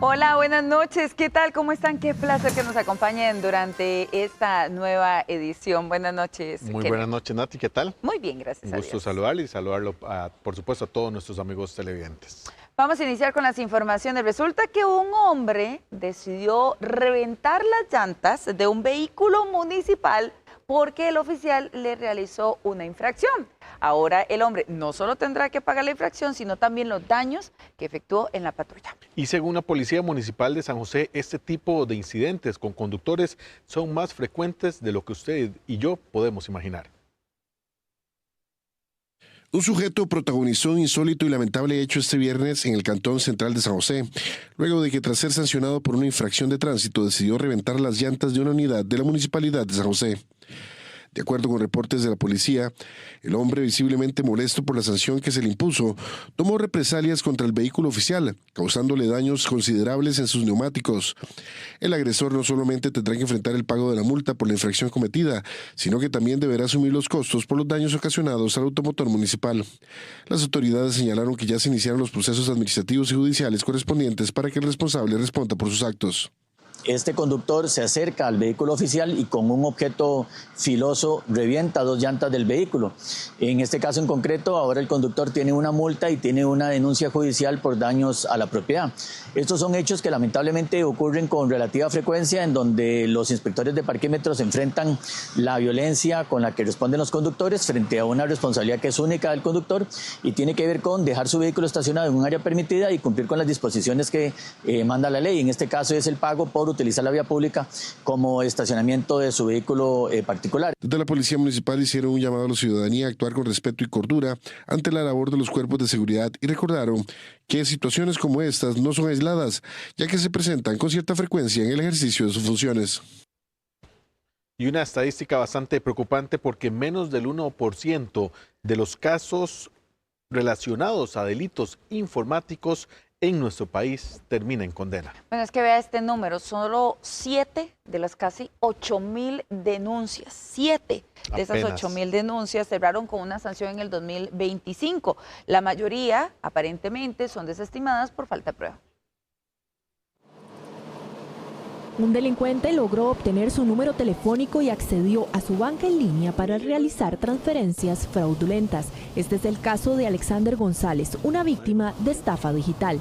Hola, buenas noches. ¿Qué tal? ¿Cómo están? Qué placer que nos acompañen durante esta nueva edición. Buenas noches. Muy buenas noches, Nati. ¿Qué tal? Muy bien, gracias a Dios. Un gusto saludarle y saludarlo, por supuesto, a todos nuestros amigos televidentes. Vamos a iniciar con las informaciones. Resulta que un hombre decidió reventar las llantas de un vehículo municipal porque el oficial le realizó una infracción. Ahora el hombre no solo tendrá que pagar la infracción, sino también los daños que efectuó en la patrulla. Y según la Policía Municipal de San José, este tipo de incidentes con conductores son más frecuentes de lo que usted y yo podemos imaginar. Un sujeto protagonizó un insólito y lamentable hecho este viernes en el Cantón Central de San José, luego de que tras ser sancionado por una infracción de tránsito decidió reventar las llantas de una unidad de la Municipalidad de San José. De acuerdo con reportes de la policía, el hombre, visiblemente molesto por la sanción que se le impuso, tomó represalias contra el vehículo oficial, causándole daños considerables en sus neumáticos. El agresor no solamente tendrá que enfrentar el pago de la multa por la infracción cometida, sino que también deberá asumir los costos por los daños ocasionados al automotor municipal. Las autoridades señalaron que ya se iniciaron los procesos administrativos y judiciales correspondientes para que el responsable responda por sus actos. Este conductor se acerca al vehículo oficial y con un objeto filoso revienta dos llantas del vehículo. En este caso en concreto, ahora el conductor tiene una multa y tiene una denuncia judicial por daños a la propiedad. Estos son hechos que lamentablemente ocurren con relativa frecuencia, en donde los inspectores de parquímetros enfrentan la violencia con la que responden los conductores frente a una responsabilidad que es única del conductor y tiene que ver con dejar su vehículo estacionado en un área permitida y cumplir con las disposiciones que manda la ley. En este caso es el pago por utilizar la vía pública como estacionamiento de su vehículo particular. Desde la Policía Municipal hicieron un llamado a la ciudadanía a actuar con respeto y cordura ante la labor de los cuerpos de seguridad y recordaron que situaciones como estas no son aisladas, ya que se presentan con cierta frecuencia en el ejercicio de sus funciones. Y una estadística bastante preocupante porque menos del 1% de los casos relacionados a delitos informáticos en nuestro país termina en condena. Bueno, es que vea este número, solo 7 de las casi 8,000 denuncias, 7 de esas 8,000 denuncias cerraron con una sanción en el 2025. La mayoría, aparentemente, son desestimadas por falta de prueba. Un delincuente logró obtener su número telefónico y accedió a su banca en línea para realizar transferencias fraudulentas. Este es el caso de Alexander González, una víctima de estafa digital.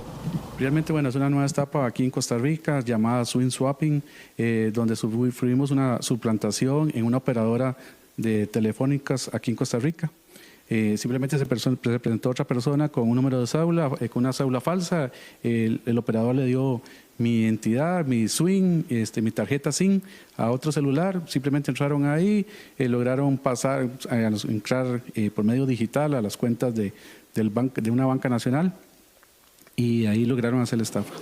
Realmente, bueno, es una nueva etapa aquí en Costa Rica llamada Swing Swapping, donde sufrimos una suplantación en una operadora de telefónicas aquí en Costa Rica. Simplemente se presentó otra persona con un número de cédula, con una cédula falsa. El operador le dio mi identidad, mi swing, mi tarjeta SIM a otro celular. Simplemente entraron ahí, lograron entrar por medio digital a las cuentas de una banca nacional y ahí lograron hacer la estafa.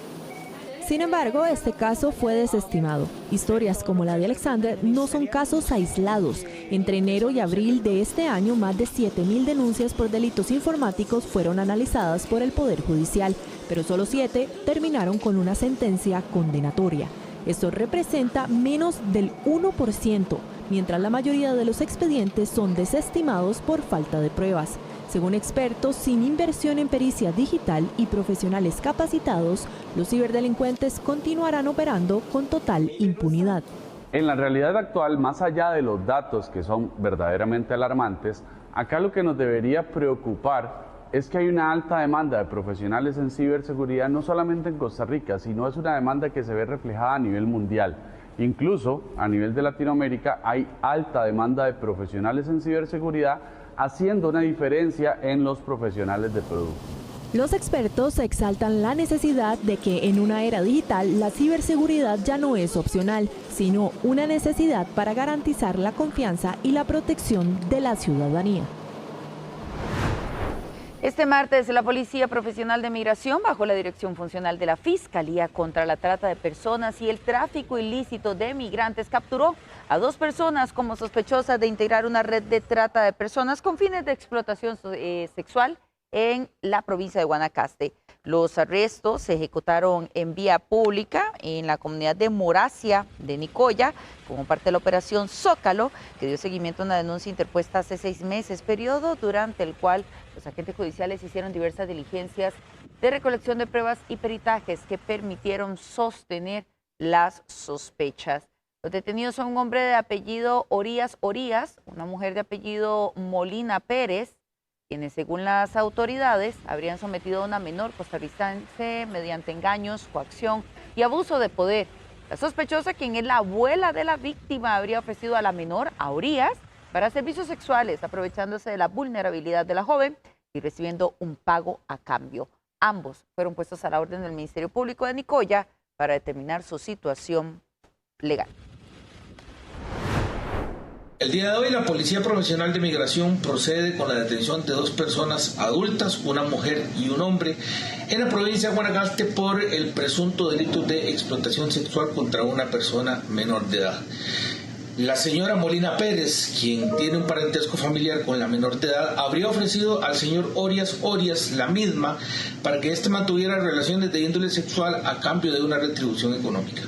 Sin embargo, este caso fue desestimado. Historias como la de Alexander no son casos aislados. Entre enero y abril de este año, más de 7,000 denuncias por delitos informáticos fueron analizadas por el Poder Judicial, pero solo 7 terminaron con una sentencia condenatoria. Esto representa menos del 1%, mientras la mayoría de los expedientes son desestimados por falta de pruebas. Según expertos, sin inversión en pericia digital y profesionales capacitados, los ciberdelincuentes continuarán operando con total impunidad. En la realidad actual, más allá de los datos que son verdaderamente alarmantes, acá lo que nos debería preocupar es que hay una alta demanda de profesionales en ciberseguridad, no solamente en Costa Rica, sino es una demanda que se ve reflejada a nivel mundial. Incluso a nivel de Latinoamérica hay alta demanda de profesionales en ciberseguridad, haciendo una diferencia en los profesionales de producto. Los expertos exaltan la necesidad de que en una era digital la ciberseguridad ya no es opcional, sino una necesidad para garantizar la confianza y la protección de la ciudadanía. Este martes, la Policía Profesional de Migración, bajo la dirección funcional de la Fiscalía contra la Trata de Personas y el Tráfico Ilícito de Migrantes, capturó a 2 personas como sospechosas de integrar una red de trata de personas con fines de explotación sexual en la provincia de Guanacaste. Los arrestos se ejecutaron en vía pública en la comunidad de Moracia de Nicoya, como parte de la operación Zócalo, que dio seguimiento a una denuncia interpuesta hace 6 meses, periodo durante el cual los agentes judiciales hicieron diversas diligencias de recolección de pruebas y peritajes que permitieron sostener las sospechas. Los detenidos son un hombre de apellido Orías, una mujer de apellido Molina Pérez, quienes según las autoridades habrían sometido a una menor costarricense mediante engaños, coacción y abuso de poder. La sospechosa, quien es la abuela de la víctima, habría ofrecido a la menor, a Orías, para servicios sexuales, aprovechándose de la vulnerabilidad de la joven y recibiendo un pago a cambio. Ambos fueron puestos a la orden del Ministerio Público de Nicoya para determinar su situación legal. El día de hoy la Policía Profesional de Migración procede con la detención de 2 personas adultas, una mujer y un hombre, en la provincia de Guanacaste por el presunto delito de explotación sexual contra una persona menor de edad. La señora Molina Pérez, quien tiene un parentesco familiar con la menor de edad, habría ofrecido al señor Orías la misma para que éste mantuviera relaciones de índole sexual a cambio de una retribución económica.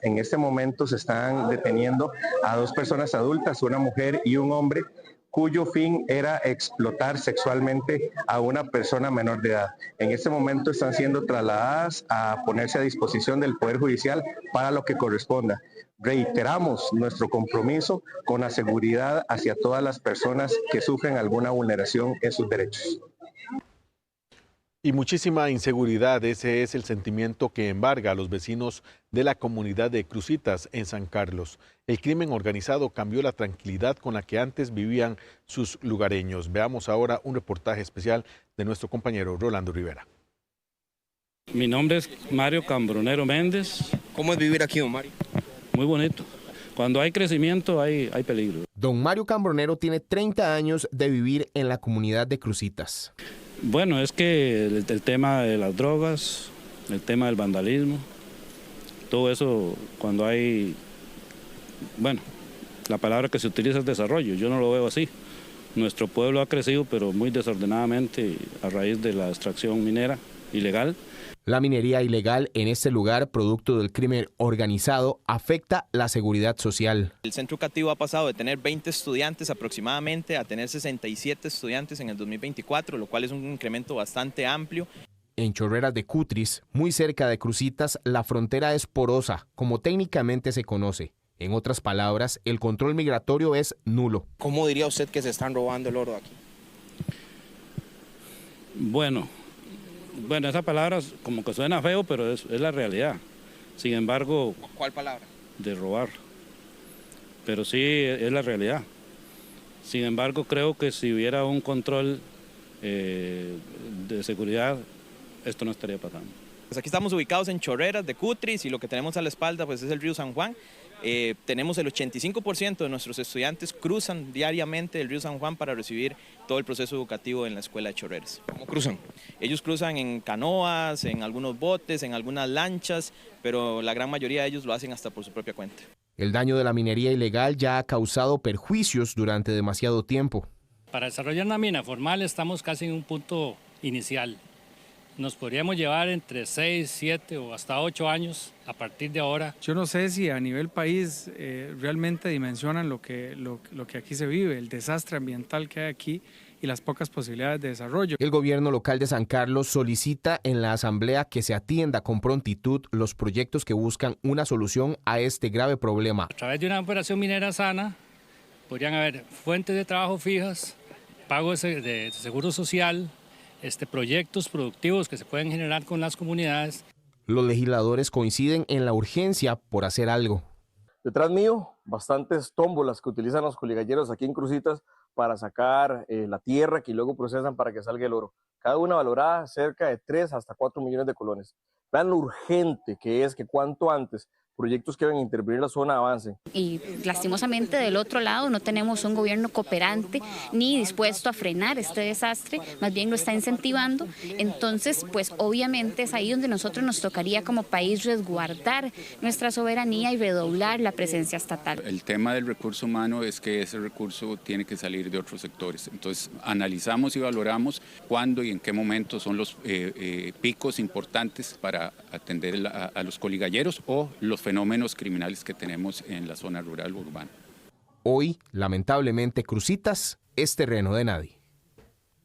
En este momento se están deteniendo a 2 personas adultas, una mujer y un hombre, cuyo fin era explotar sexualmente a una persona menor de edad. En este momento están siendo trasladadas a ponerse a disposición del Poder Judicial para lo que corresponda. Reiteramos nuestro compromiso con la seguridad hacia todas las personas que sufren alguna vulneración en sus derechos. Y muchísima inseguridad, ese es el sentimiento que embarga a los vecinos de la comunidad de Cruzitas en San Carlos. El crimen organizado cambió la tranquilidad con la que antes vivían sus lugareños. Veamos ahora un reportaje especial de nuestro compañero Rolando Rivera. Mi nombre es Mario Cambronero Méndez. ¿Cómo es vivir aquí, don Mario? Muy bonito. Cuando hay crecimiento hay peligro. Don Mario Cambronero tiene 30 años de vivir en la comunidad de Cruzitas. Bueno, es que el tema de las drogas, el tema del vandalismo, todo eso cuando hay, bueno, la palabra que se utiliza es desarrollo, yo no lo veo así. Nuestro pueblo ha crecido pero muy desordenadamente a raíz de la extracción minera ilegal. La minería ilegal en este lugar, producto del crimen organizado, afecta la seguridad social. El centro educativo ha pasado de tener 20 estudiantes aproximadamente a tener 67 estudiantes en el 2024, lo cual es un incremento bastante amplio. En Chorreras de Cutris, muy cerca de Cruzitas, la frontera es porosa, como técnicamente se conoce. En otras palabras, el control migratorio es nulo. ¿Cómo diría usted que se están robando el oro aquí? Bueno, esa palabra como que suena feo, pero es la realidad. Sin embargo... ¿Cuál palabra? De robar. Pero sí, es la realidad. Sin embargo, creo que si hubiera un control de seguridad, esto no estaría pasando. Pues aquí estamos ubicados en Chorreras de Cutris y lo que tenemos a la espalda pues es el río San Juan. Tenemos el 85% de nuestros estudiantes cruzan diariamente el río San Juan para recibir todo el proceso educativo en la escuela de Chorreras. ¿Cómo cruzan? Ellos cruzan en canoas, en algunos botes, en algunas lanchas, pero la gran mayoría de ellos lo hacen hasta por su propia cuenta. El daño de la minería ilegal ya ha causado perjuicios durante demasiado tiempo. Para desarrollar una mina formal estamos casi en un punto inicial. Nos podríamos llevar entre 6, 7 o hasta 8 años a partir de ahora. Yo no sé si a nivel país realmente dimensionan lo que aquí se vive, el desastre ambiental que hay aquí y las pocas posibilidades de desarrollo. El gobierno local de San Carlos solicita en la asamblea que se atienda con prontitud los proyectos que buscan una solución a este grave problema. A través de una operación minera sana podrían haber fuentes de trabajo fijas, pagos de seguro social, proyectos productivos que se pueden generar con las comunidades. Los legisladores coinciden en la urgencia por hacer algo. Detrás mío, bastantes tómbolas que utilizan los coligalleros aquí en Cruzitas para sacar la tierra que luego procesan para que salga el oro. Cada una valorada cerca de 3 hasta 4 millones de colones. Vean lo urgente que es que cuanto antes proyectos que van a intervenir la zona avancen. Y lastimosamente del otro lado no tenemos un gobierno cooperante ni dispuesto a frenar este desastre, más bien lo está incentivando. Entonces, pues obviamente es ahí donde nosotros nos tocaría como país resguardar nuestra soberanía y redoblar la presencia estatal. El tema del recurso humano es que ese recurso tiene que salir de otros sectores. Entonces, analizamos y valoramos cuándo y en qué momento son los picos importantes para atender a los coligalleros o los fenómenos criminales que tenemos en la zona rural urbana. Hoy, lamentablemente, Cruzitas es terreno de nadie.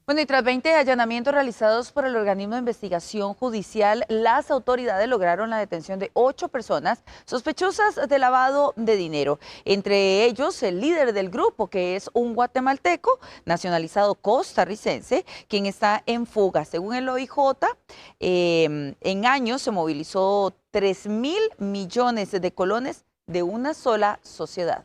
Bueno, y tras 20 allanamientos realizados por el organismo de investigación judicial, las autoridades lograron la detención de 8 personas sospechosas de lavado de dinero. Entre ellos, el líder del grupo, que es un guatemalteco nacionalizado costarricense, quien está en fuga. Según el OIJ, en años se movilizó 3.000 millones de colones de una sola sociedad.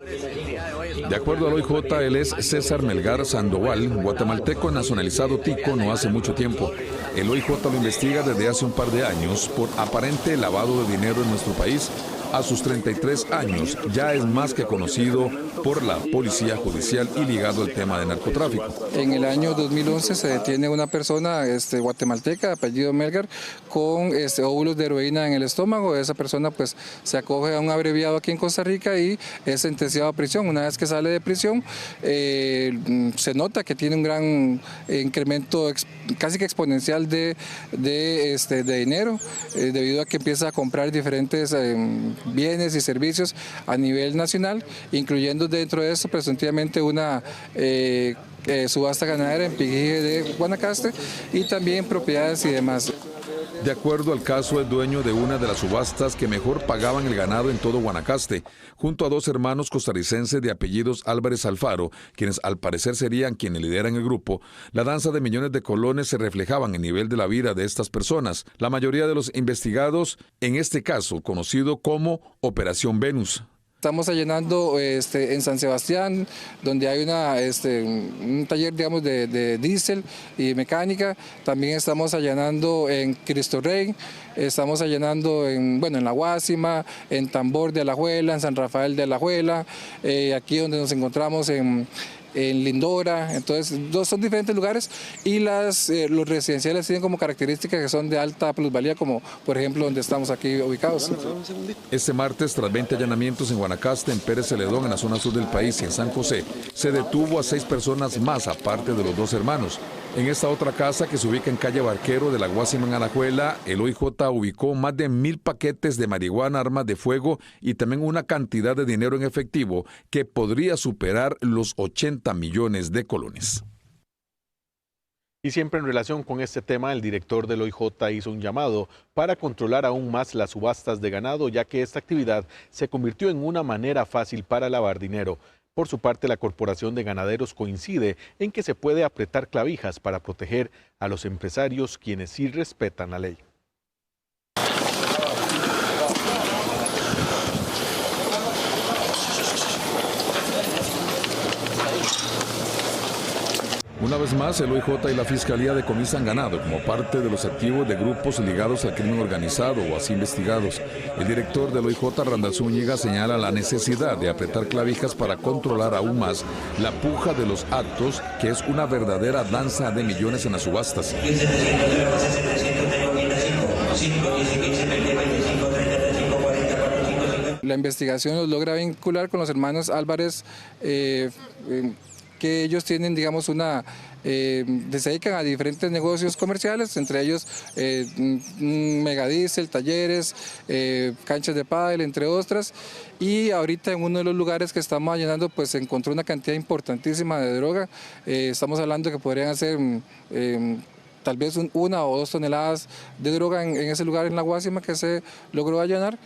De acuerdo al OIJ, él es César Melgar Sandoval, guatemalteco nacionalizado tico no hace mucho tiempo. El OIJ lo investiga desde hace un par de años por aparente lavado de dinero en nuestro país. A sus 33 años ya es más que conocido por la policía judicial y ligado al tema de narcotráfico. En el año 2011 se detiene una persona guatemalteca, apellido Melgar, con óvulos de heroína en el estómago. Esa persona pues se acoge a un abreviado aquí en Costa Rica y es sentenciado a prisión. Una vez que sale de prisión, se nota que tiene un gran incremento casi que exponencial de dinero, debido a que empieza a comprar diferentes bienes y servicios a nivel nacional, incluyendo dentro de esto presuntivamente una subasta ganadera en Piquije de Guanacaste y también propiedades y demás. De acuerdo al caso, es dueño de una de las subastas que mejor pagaban el ganado en todo Guanacaste, junto a 2 hermanos costarricenses de apellidos Álvarez Alfaro, quienes al parecer serían quienes lideran el grupo. La danza de millones de colones se reflejaban en el nivel de la vida de estas personas. La mayoría de los investigados, en este caso conocido como Operación Venus. Estamos allanando en San Sebastián, donde hay un taller, digamos, de diésel y mecánica. También estamos allanando en Cristo Rey, estamos allanando en La Guásima, en Tambor de Alajuela, en San Rafael de Alajuela, aquí donde nos encontramos en Lindora. Entonces son diferentes lugares y los residenciales tienen como características que son de alta plusvalía, como por ejemplo donde estamos aquí ubicados. Este martes, tras 20 allanamientos en Guanacaste, en Pérez Celedón, en la zona sur del país y en San José, se detuvo a 6 personas más, aparte de los 2 hermanos. En esta otra casa, que se ubica en calle Barquero de la Guásima en Alajuela, el OIJ ubicó más de 1.000 paquetes de marihuana, armas de fuego y también una cantidad de dinero en efectivo que podría superar los 80 millones de colones. Y siempre en relación con este tema, el director del OIJ hizo un llamado para controlar aún más las subastas de ganado, ya que esta actividad se convirtió en una manera fácil para lavar dinero. Por su parte, la Corporación de Ganaderos coincide en que se puede apretar clavijas para proteger a los empresarios, quienes sí respetan la ley. Una vez más, el OIJ y la Fiscalía decomisan ganado como parte de los activos de grupos ligados al crimen organizado o así investigados. El director del OIJ, Randall Zúñiga, señala la necesidad de apretar clavijas para controlar aún más la puja de los actos, que es una verdadera danza de millones en las subastas. La investigación los logra vincular con los hermanos Álvarez, que ellos tienen, digamos, se dedican a diferentes negocios comerciales, entre ellos megadiesel, talleres, canchas de pádel, entre otras. Y ahorita en uno de los lugares que estamos allanando, pues se encontró una cantidad importantísima de droga. Estamos hablando que podrían ser tal vez 1 o 2 toneladas de droga en ese lugar en La Guásima que se logró allanar.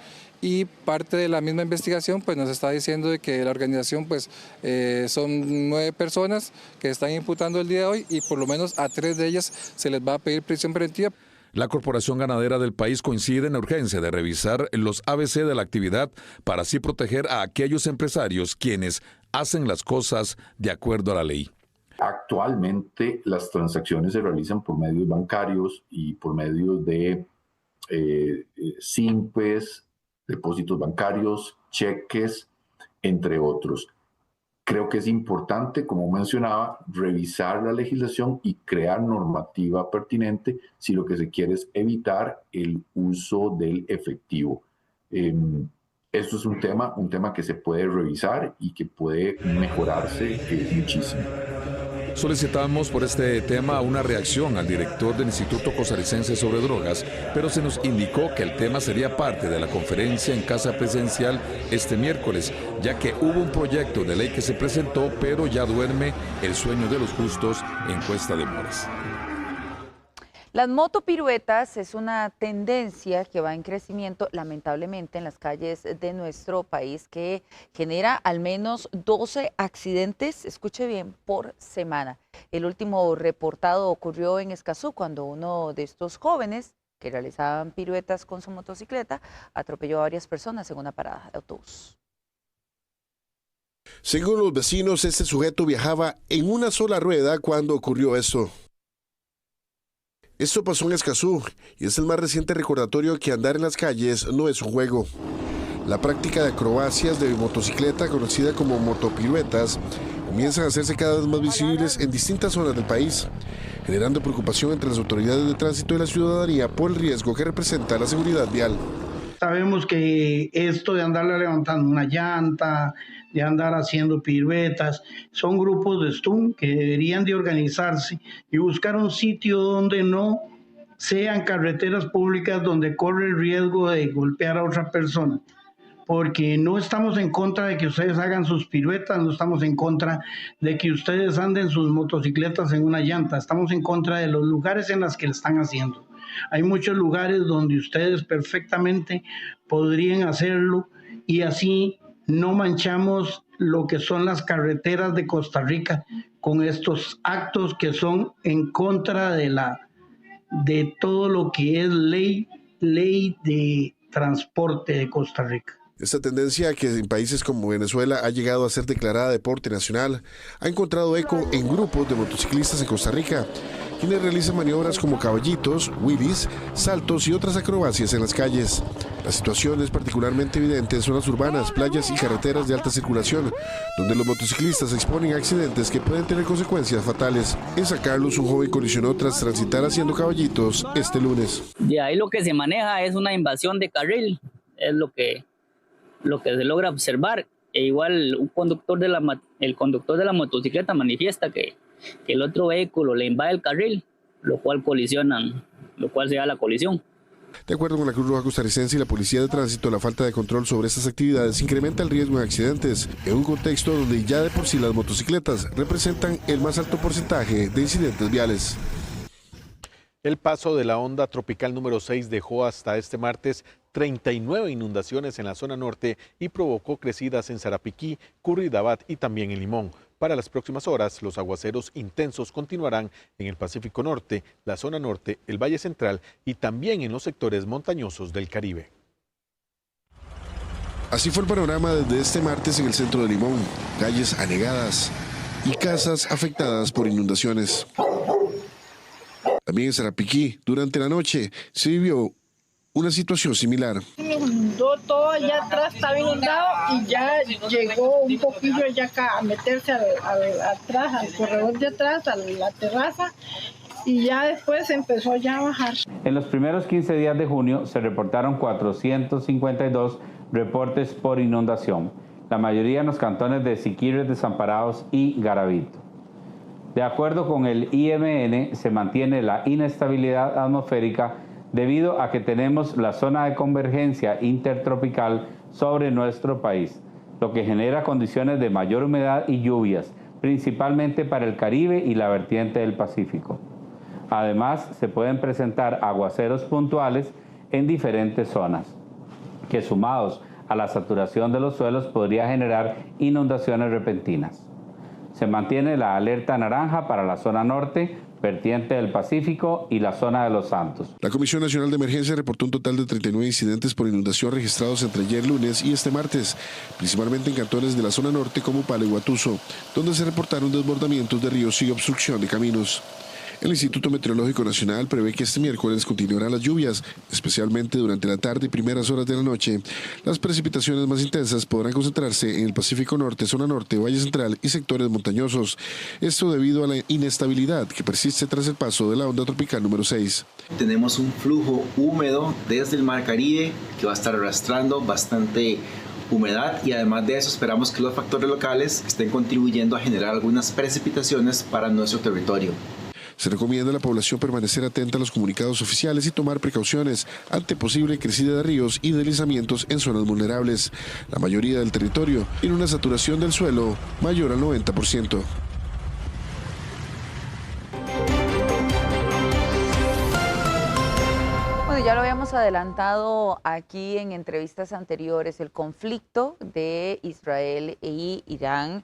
Y parte de la misma investigación pues nos está diciendo de que la organización pues son 9 personas que están imputando el día de hoy y por lo menos a 3 de ellas se les va a pedir prisión preventiva. La Corporación Ganadera del país coincide en la urgencia de revisar los ABC de la actividad para así proteger a aquellos empresarios quienes hacen las cosas de acuerdo a la ley. Actualmente las transacciones se realizan por medios bancarios y por medios de simpes, depósitos bancarios, cheques, entre otros. Creo que es importante, como mencionaba, revisar la legislación y crear normativa pertinente si lo que se quiere es evitar el uso del efectivo. Esto es un tema que se puede revisar y que puede mejorarse muchísimo. Solicitamos por este tema una reacción al director del Instituto Costarricense sobre Drogas, pero se nos indicó que el tema sería parte de la conferencia en Casa Presidencial este miércoles, ya que hubo un proyecto de ley que se presentó, pero ya duerme el sueño de los justos en Cuesta de Moras. Las motopiruetas es una tendencia que va en crecimiento, lamentablemente, en las calles de nuestro país, que genera al menos 12 accidentes, escuche bien, por semana. El último reportado ocurrió en Escazú, cuando uno de estos jóvenes que realizaban piruetas con su motocicleta atropelló a varias personas en una parada de autobús. Según los vecinos, este sujeto viajaba en una sola rueda cuando ocurrió esto. Esto pasó en Escazú y es el más reciente recordatorio que andar en las calles no es un juego. La práctica de acrobacias de motocicleta, conocida como motopiruetas, comienzan a hacerse cada vez más visibles en distintas zonas del país, generando preocupación entre las autoridades de tránsito y la ciudadanía por el riesgo que representa la seguridad vial. Sabemos que esto de andarle levantando una llanta, de andar haciendo piruetas, son grupos de stunt que deberían de organizarse y buscar un sitio donde no sean carreteras públicas donde corre el riesgo de golpear a otra persona. Porque no estamos en contra de que ustedes hagan sus piruetas, no estamos en contra de que ustedes anden sus motocicletas en una llanta, estamos en contra de los lugares en los que lo están haciendo. Hay muchos lugares donde ustedes perfectamente podrían hacerlo y así no manchamos lo que son las carreteras de Costa Rica con estos actos que son en contra de todo lo que es ley de transporte de Costa Rica. Esta tendencia, que en países como Venezuela ha llegado a ser declarada deporte nacional, ha encontrado eco en grupos de motociclistas en Costa Rica, quienes realizan maniobras como caballitos, wheelies, saltos y otras acrobacias en las calles. La situación es particularmente evidente en zonas urbanas, playas y carreteras de alta circulación, donde los motociclistas se exponen a accidentes que pueden tener consecuencias fatales. En San Carlos, un joven colisionó tras transitar haciendo caballitos este lunes. De ahí lo que se maneja es una invasión de carril, es lo que se logra observar. E igual el conductor de la motocicleta manifiesta que el otro vehículo le invade el carril, lo cual se da la colisión. De acuerdo con la Cruz Roja Costarricense y la Policía de Tránsito, la falta de control sobre estas actividades incrementa el riesgo de accidentes, en un contexto donde ya de por sí las motocicletas representan el más alto porcentaje de incidentes viales. El paso de la onda tropical número 6 dejó hasta este martes 39 inundaciones en la zona norte y provocó crecidas en Sarapiquí, Curridabat y también en Limón. Para las próximas horas, los aguaceros intensos continuarán en el Pacífico Norte, la zona norte, el Valle Central y también en los sectores montañosos del Caribe. Así fue el panorama desde este martes en el centro de Limón, calles anegadas y casas afectadas por inundaciones. También en Sarapiquí, durante la noche, se vivió una situación similar. Inundó todo allá atrás, estaba inundado y ya llegó un poquillo ya acá a meterse atrás, al corredor de atrás, a la terraza, y ya después empezó ya a bajar. En los primeros 15 días de junio se reportaron 452 reportes por inundación, la mayoría en los cantones de Siquirres, Desamparados y Garavito. De acuerdo con el IMN, se mantiene la inestabilidad atmosférica debido a que tenemos la zona de convergencia intertropical sobre nuestro país, lo que genera condiciones de mayor humedad y lluvias, principalmente para el Caribe y la vertiente del Pacífico. Además, se pueden presentar aguaceros puntuales en diferentes zonas, que sumados a la saturación de los suelos podría generar inundaciones repentinas. Se mantiene la alerta naranja para la zona norte, vertiente del Pacífico y la zona de Los Santos. La Comisión Nacional de Emergencia reportó un total de 39 incidentes por inundación registrados entre ayer lunes y este martes, principalmente en cantones de la zona norte como Palo y Guatuso, donde se reportaron desbordamientos de ríos y obstrucción de caminos. El Instituto Meteorológico Nacional prevé que este miércoles continuarán las lluvias, especialmente durante la tarde y primeras horas de la noche. Las precipitaciones más intensas podrán concentrarse en el Pacífico Norte, zona norte, Valle Central y sectores montañosos. Esto debido a la inestabilidad que persiste tras el paso de la onda tropical número 6. Tenemos un flujo húmedo desde el Mar Caribe que va a estar arrastrando bastante humedad, y además de eso esperamos que los factores locales estén contribuyendo a generar algunas precipitaciones para nuestro territorio. Se recomienda a la población permanecer atenta a los comunicados oficiales y tomar precauciones ante posible crecida de ríos y deslizamientos en zonas vulnerables. La mayoría del territorio tiene una saturación del suelo mayor al 90%. Bueno, ya lo habíamos adelantado aquí en entrevistas anteriores, el conflicto de Israel e Irán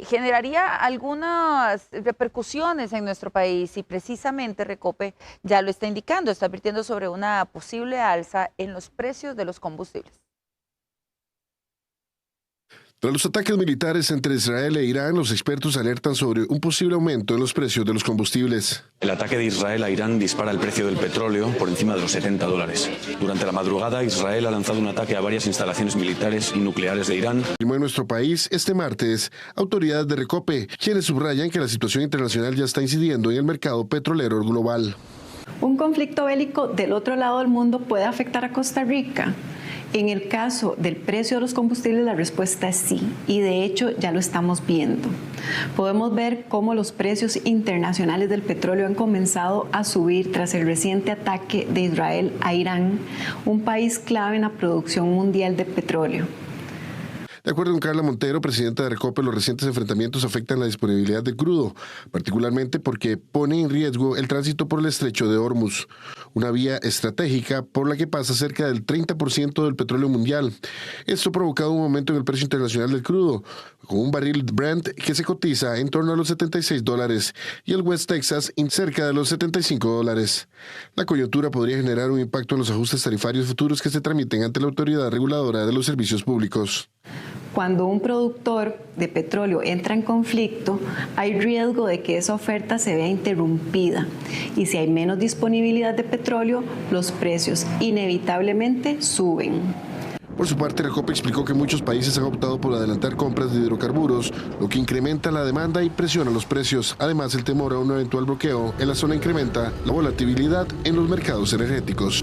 generaría algunas repercusiones en nuestro país y precisamente Recope ya lo está indicando, está advirtiendo sobre una posible alza en los precios de los combustibles. Tras los ataques militares entre Israel e Irán, los expertos alertan sobre un posible aumento en los precios de los combustibles. El ataque de Israel a Irán dispara el precio del petróleo por encima de los $70. Durante la madrugada, Israel ha lanzado un ataque a varias instalaciones militares y nucleares de Irán. En nuestro país, este martes, autoridades de Recope, quienes subrayan que la situación internacional ya está incidiendo en el mercado petrolero global. Un conflicto bélico del otro lado del mundo puede afectar a Costa Rica. En el caso del precio de los combustibles, la respuesta es sí, y de hecho ya lo estamos viendo. Podemos ver cómo los precios internacionales del petróleo han comenzado a subir tras el reciente ataque de Israel a Irán, un país clave en la producción mundial de petróleo. De acuerdo con Carla Montero, presidenta de Recope, los recientes enfrentamientos afectan la disponibilidad de crudo, particularmente porque pone en riesgo el tránsito por el estrecho de Hormuz, una vía estratégica por la que pasa cerca del 30% del petróleo mundial. Esto ha provocado un aumento en el precio internacional del crudo, con un barril Brent que se cotiza en torno a los $76 y el West Texas cerca de los $75. La coyuntura podría generar un impacto en los ajustes tarifarios futuros que se tramiten ante la Autoridad Reguladora de los Servicios Públicos. Cuando un productor de petróleo entra en conflicto, hay riesgo de que esa oferta se vea interrumpida. Y si hay menos disponibilidad de petróleo, los precios inevitablemente suben. Por su parte, Recope explicó que muchos países han optado por adelantar compras de hidrocarburos, lo que incrementa la demanda y presiona los precios. Además, el temor a un eventual bloqueo en la zona incrementa la volatilidad en los mercados energéticos.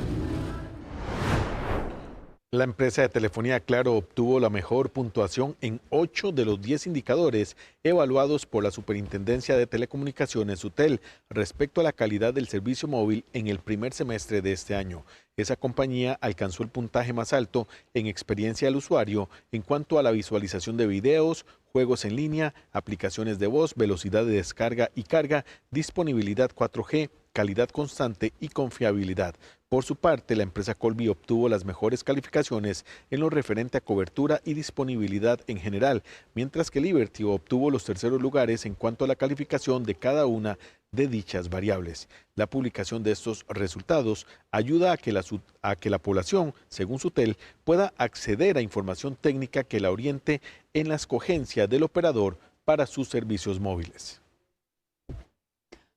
La empresa de telefonía Claro obtuvo la mejor puntuación en 8 de los 10 indicadores evaluados por la Superintendencia de Telecomunicaciones SUTEL respecto a la calidad del servicio móvil en el primer semestre de este año. Esa compañía alcanzó el puntaje más alto en experiencia del usuario en cuanto a la visualización de videos, juegos en línea, aplicaciones de voz, velocidad de descarga y carga, disponibilidad 4G, calidad constante y confiabilidad. Por su parte, la empresa Colby obtuvo las mejores calificaciones en lo referente a cobertura y disponibilidad en general, mientras que Liberty obtuvo los terceros lugares en cuanto a la calificación de cada una de dichas variables. La publicación de estos resultados ayuda a que la población, según SUTEL, pueda acceder a información técnica que la oriente en la escogencia del operador para sus servicios móviles.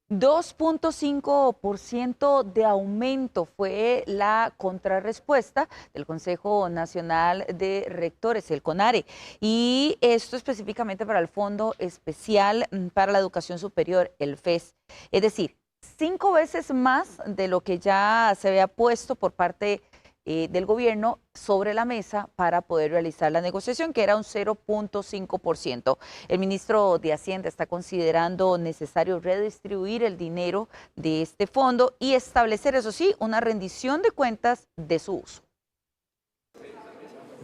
2.5% de aumento fue la contrarrespuesta del Consejo Nacional de Rectores, el CONARE, y esto específicamente para el Fondo Especial para la Educación Superior, el FES. Es decir, 5 veces más de lo que ya se había puesto por parte del gobierno sobre la mesa para poder realizar la negociación, que era un 0.5%. El ministro de Hacienda está considerando necesario redistribuir el dinero de este fondo y establecer, eso sí, una rendición de cuentas de su uso.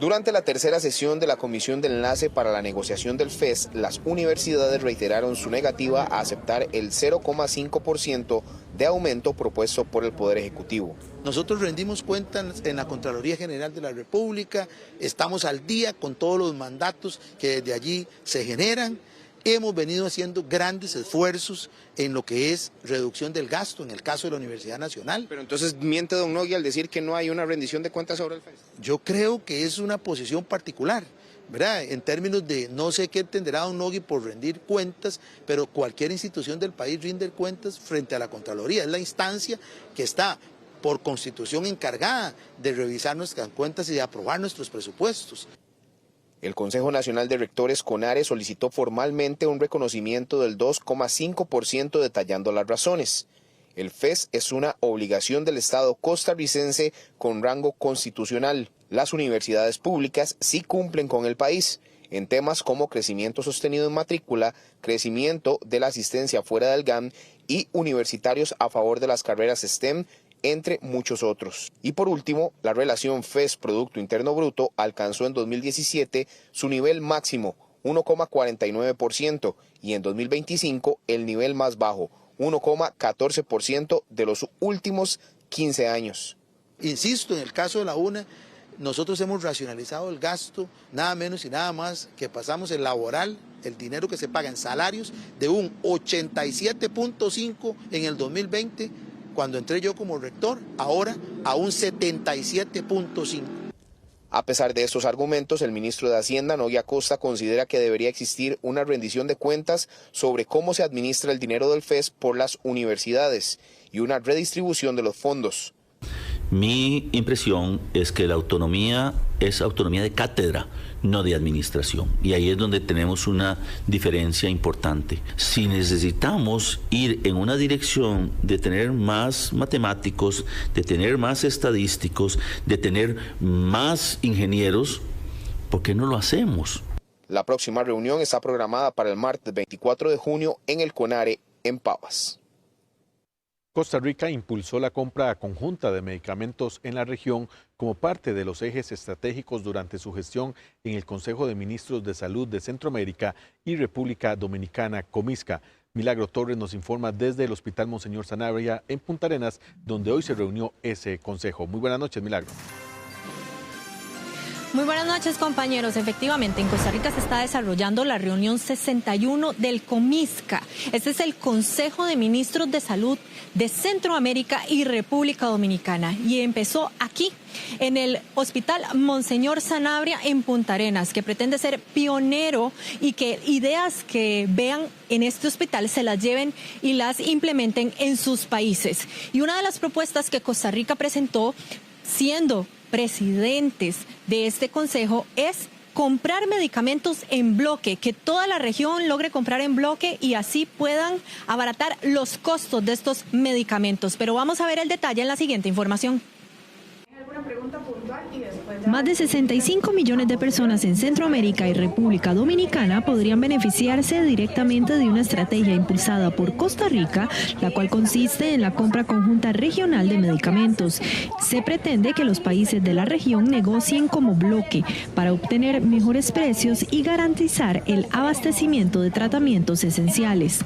Durante la tercera sesión de la Comisión de Enlace para la Negociación del FES, las universidades reiteraron su negativa a aceptar el 0,5% de aumento propuesto por el Poder Ejecutivo. Nosotros rendimos cuentas en la Contraloría General de la República, estamos al día con todos los mandatos que desde allí se generan. Hemos venido haciendo grandes esfuerzos en lo que es reducción del gasto, en el caso de la Universidad Nacional. Pero entonces miente don Nogui al decir que no hay una rendición de cuentas sobre el FES. Yo creo que es una posición particular, ¿verdad? En términos de no sé qué entenderá don Nogui por rendir cuentas, pero cualquier institución del país rinde cuentas frente a la Contraloría. Es la instancia que está por constitución encargada de revisar nuestras cuentas y de aprobar nuestros presupuestos. El Consejo Nacional de Rectores CONARE solicitó formalmente un reconocimiento del 2,5% detallando las razones. El FES es una obligación del Estado costarricense con rango constitucional. Las universidades públicas sí cumplen con el país en temas como crecimiento sostenido en matrícula, crecimiento de la asistencia fuera del GAM y universitarios a favor de las carreras STEM, entre muchos otros. Y por último, la relación FES-Producto Interno Bruto alcanzó en 2017 su nivel máximo, 1,49%, y en 2025 el nivel más bajo, 1,14% de los últimos 15 años. Insisto, en el caso de la UNA, nosotros hemos racionalizado el gasto, nada menos y nada más que pasamos el laboral, el dinero que se paga en salarios, de un 87.5 en el 2020, cuando entré yo como rector, ahora a un 77.5. A pesar de estos argumentos, el ministro de Hacienda, Nogui Acosta, considera que debería existir una rendición de cuentas sobre cómo se administra el dinero del FES por las universidades y una redistribución de los fondos. Mi impresión es que la autonomía es autonomía de cátedra, no de administración. Y ahí es donde tenemos una diferencia importante. Si necesitamos ir en una dirección de tener más matemáticos, de tener más estadísticos, de tener más ingenieros, ¿por qué no lo hacemos? La próxima reunión está programada para el martes 24 de junio en el CONARE, en Pavas. Costa Rica impulsó la compra conjunta de medicamentos en la región como parte de los ejes estratégicos durante su gestión en el Consejo de Ministros de Salud de Centroamérica y República Dominicana, Comisca. Milagro Torres nos informa desde el Hospital Monseñor Sanabria en Punta Arenas, donde hoy se reunió ese consejo. Muy buenas noches, Milagro. Muy buenas noches, compañeros. Efectivamente, en Costa Rica se está desarrollando la reunión 61 del Comisca. Este es el Consejo de Ministros de Salud de Centroamérica y República Dominicana. Y empezó aquí, en el Hospital Monseñor Sanabria en Punta Arenas, que pretende ser pionero y que ideas que vean en este hospital se las lleven y las implementen en sus países. Y una de las propuestas que Costa Rica presentó, siendo presidentes de este consejo, es comprar medicamentos en bloque, que toda la región logre comprar en bloque y así puedan abaratar los costos de estos medicamentos. Pero vamos a ver el detalle en la siguiente información. Más de 65 millones de personas en Centroamérica y República Dominicana podrían beneficiarse directamente de una estrategia impulsada por Costa Rica, la cual consiste en la compra conjunta regional de medicamentos. Se pretende que los países de la región negocien como bloque para obtener mejores precios y garantizar el abastecimiento de tratamientos esenciales.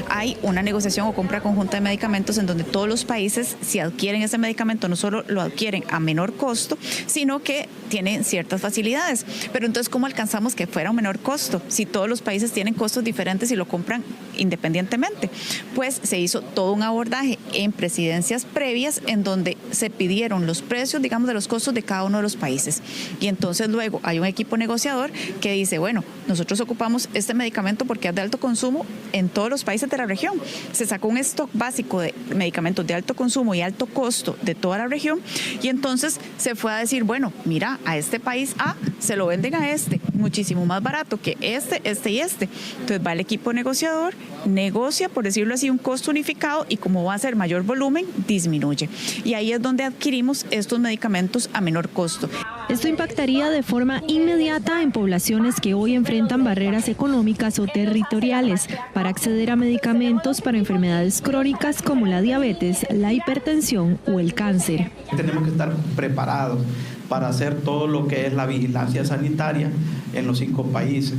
Hay una negociación o compra conjunta de medicamentos en donde todos los países, si adquieren ese medicamento, no solo lo adquieren a menor costo, sino que tienen ciertas facilidades. Pero entonces, ¿cómo alcanzamos que fuera un menor costo si todos los países tienen costos diferentes y lo compran independientemente? Pues se hizo todo un abordaje en presidencias previas en donde se pidieron los precios, digamos, de los costos de cada uno de los países. Y entonces luego hay un equipo negociador que dice, bueno, nosotros ocupamos este medicamento porque es de alto consumo en todos los países de la región. Se sacó un stock básico de medicamentos de alto consumo y alto costo de toda la región y entonces se fue a decir, bueno, mira, a este país A se lo venden a este, muchísimo más barato que este y este. Entonces va el equipo negociador, negocia, por decirlo así, un costo unificado y como va a ser mayor volumen, disminuye. Y ahí es donde adquirimos estos medicamentos a menor costo. Esto impactaría de forma inmediata en poblaciones que hoy enfrentan barreras económicas o territoriales para acceder a medicamentos para enfermedades crónicas como la diabetes, la hipertensión o el cáncer. Tenemos que estar preparados para hacer todo lo que es la vigilancia sanitaria en los 5 países.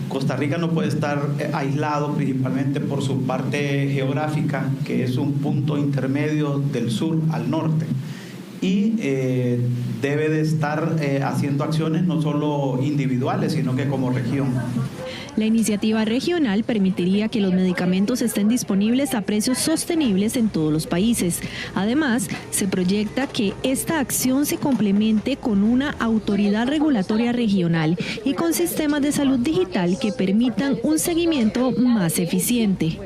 Costa Rica no puede estar aislado principalmente por su parte geográfica, que es un punto intermedio del sur al norte. Y debe de estar haciendo acciones no solo individuales, sino que como región. La iniciativa regional permitiría que los medicamentos estén disponibles a precios sostenibles en todos los países. Además, se proyecta que esta acción se complemente con una autoridad regulatoria regional y con sistemas de salud digital que permitan un seguimiento más eficiente.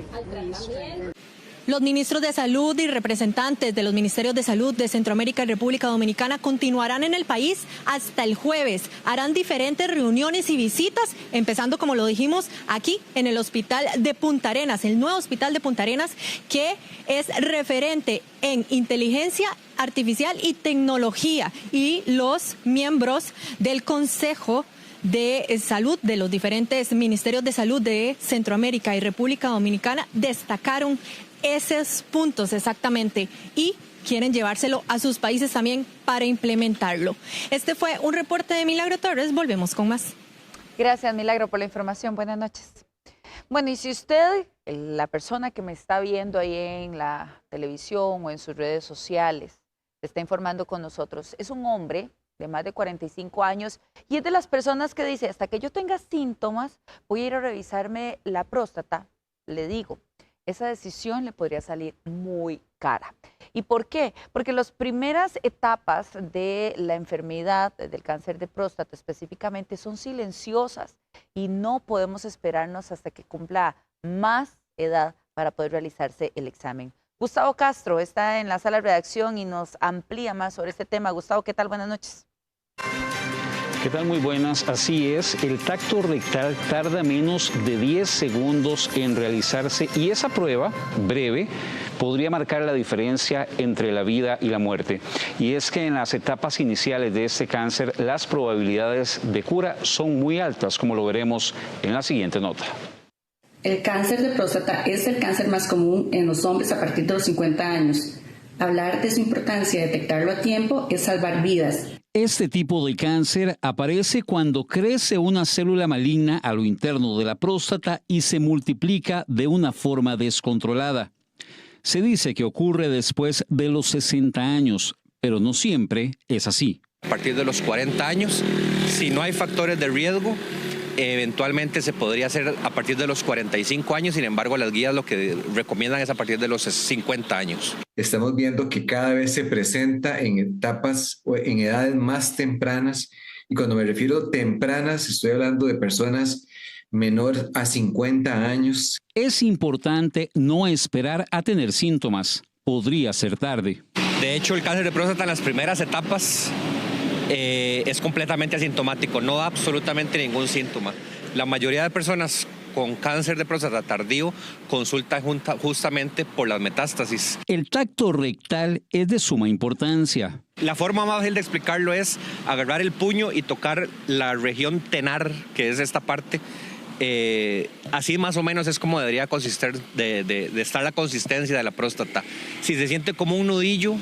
Los ministros de Salud y representantes de los Ministerios de Salud de Centroamérica y República Dominicana continuarán en el país hasta el jueves. Harán diferentes reuniones y visitas, empezando, como lo dijimos, aquí en el Hospital de Punta Arenas, el nuevo Hospital de Punta Arenas, que es referente en inteligencia artificial y tecnología. Y los miembros del Consejo de Salud de los diferentes Ministerios de Salud de Centroamérica y República Dominicana destacaron esos puntos exactamente y quieren llevárselo a sus países también para implementarlo. Este fue un reporte de Milagro Torres. Volvemos con más. Gracias, Milagro, por la información. Buenas noches. Bueno, y si usted, la persona que me está viendo ahí en la televisión o en sus redes sociales, se está informando con nosotros, es un hombre de más de 45 años y es de las personas que dice, hasta que yo tenga síntomas, voy a ir a revisarme la próstata. Le digo, esa decisión le podría salir muy cara. ¿Y por qué? Porque las primeras etapas de la enfermedad, del cáncer de próstata específicamente, son silenciosas y no podemos esperarnos hasta que cumpla más edad para poder realizarse el examen. Gustavo Castro está en la sala de redacción y nos amplía más sobre este tema. Gustavo, ¿qué tal? Buenas noches. ¿Qué tal? Muy buenas. Así es, el tacto rectal tarda menos de 10 segundos en realizarse y esa prueba breve podría marcar la diferencia entre la vida y la muerte. Y es que en las etapas iniciales de este cáncer las probabilidades de cura son muy altas, como lo veremos en la siguiente nota. El cáncer de próstata es el cáncer más común en los hombres a partir de los 50 años. Hablar de su importancia de detectarlo a tiempo es salvar vidas. Este tipo de cáncer aparece cuando crece una célula maligna a lo interno de la próstata y se multiplica de una forma descontrolada. Se dice que ocurre después de los 60 años, pero no siempre es así. A partir de los 40 años, si no hay factores de riesgo, eventualmente se podría hacer a partir de los 45 años, sin embargo las guías lo que recomiendan es a partir de los 50 años. Estamos viendo que cada vez se presenta en etapas o en edades más tempranas, y cuando me refiero tempranas estoy hablando de personas menor a 50 años. Es importante no esperar a tener síntomas, podría ser tarde. De hecho, el cáncer de próstata en las primeras etapas es completamente asintomático, no da absolutamente ningún síntoma. La mayoría de personas con cáncer de próstata tardío consultan justamente por las metástasis. El tacto rectal es de suma importancia. La forma más fácil de explicarlo es agarrar el puño y tocar la región tenar, que es esta parte. Así más o menos es como debería consistir de estar la consistencia de la próstata. Si se siente como un nudillo,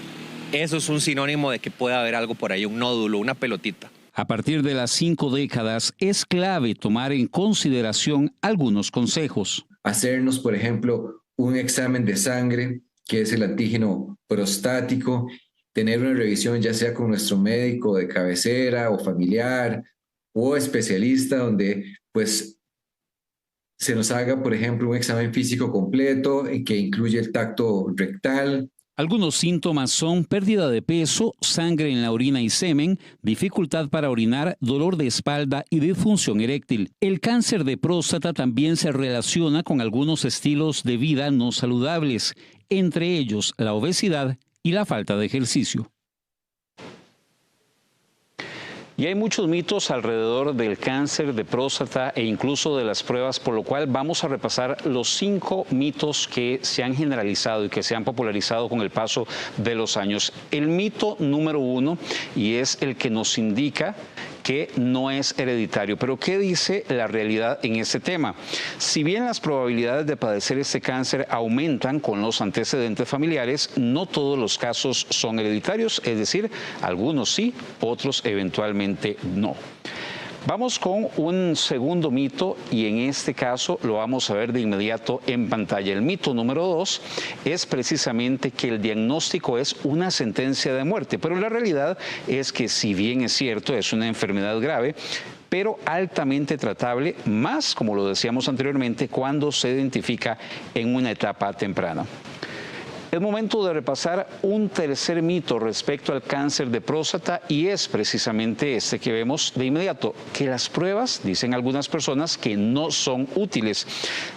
eso es un sinónimo de que puede haber algo por ahí, un nódulo, una pelotita. A partir de las 5 décadas es clave tomar en consideración algunos consejos. Hacernos, por ejemplo, un examen de sangre, que es el antígeno prostático, tener una revisión ya sea con nuestro médico de cabecera o familiar o especialista, donde pues se nos haga, por ejemplo, un examen físico completo que incluye el tacto rectal. Algunos síntomas son pérdida de peso, sangre en la orina y semen, dificultad para orinar, dolor de espalda y disfunción eréctil. El cáncer de próstata también se relaciona con algunos estilos de vida no saludables, entre ellos la obesidad y la falta de ejercicio. Y hay muchos mitos alrededor del cáncer de próstata e incluso de las pruebas, por lo cual vamos a repasar los 5 mitos que se han generalizado y que se han popularizado con el paso de los años. El mito número 1, y es el que nos indica que no es hereditario. Pero ¿qué dice la realidad en este tema? Si bien las probabilidades de padecer este cáncer aumentan con los antecedentes familiares, no todos los casos son hereditarios, es decir, algunos sí, otros eventualmente no. Vamos con un segundo mito y en este caso lo vamos a ver de inmediato en pantalla. El mito número 2 es precisamente que el diagnóstico es una sentencia de muerte, pero la realidad es que si bien es cierto, es una enfermedad grave, pero altamente tratable, más como lo decíamos anteriormente, cuando se identifica en una etapa temprana. Es momento de repasar un tercer mito respecto al cáncer de próstata y es precisamente este que vemos de inmediato, que las pruebas, dicen algunas personas, que no son útiles.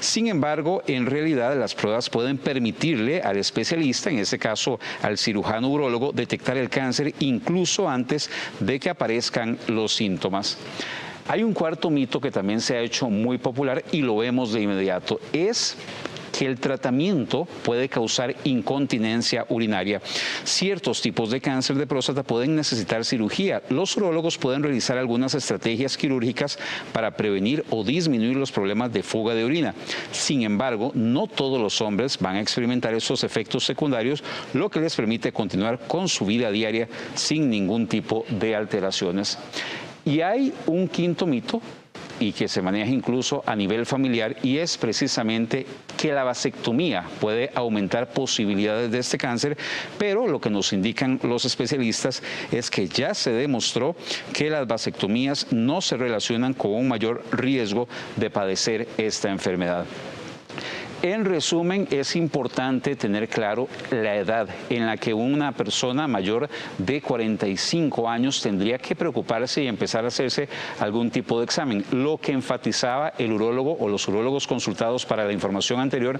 Sin embargo, en realidad las pruebas pueden permitirle al especialista, en este caso al cirujano urólogo, detectar el cáncer incluso antes de que aparezcan los síntomas. Hay un cuarto mito que también se ha hecho muy popular y lo vemos de inmediato, es que el tratamiento puede causar incontinencia urinaria. Ciertos tipos de cáncer de próstata pueden necesitar cirugía. Los urólogos pueden realizar algunas estrategias quirúrgicas para prevenir o disminuir los problemas de fuga de orina. Sin embargo, no todos los hombres van a experimentar estos efectos secundarios, lo que les permite continuar con su vida diaria sin ningún tipo de alteraciones. Y hay un quinto mito, y que se maneja incluso a nivel familiar, y es precisamente que la vasectomía puede aumentar posibilidades de este cáncer, pero lo que nos indican los especialistas es que ya se demostró que las vasectomías no se relacionan con un mayor riesgo de padecer esta enfermedad. En resumen, es importante tener claro la edad en la que una persona mayor de 45 años tendría que preocuparse y empezar a hacerse algún tipo de examen. Lo que enfatizaba el urólogo o los urólogos consultados para la información anterior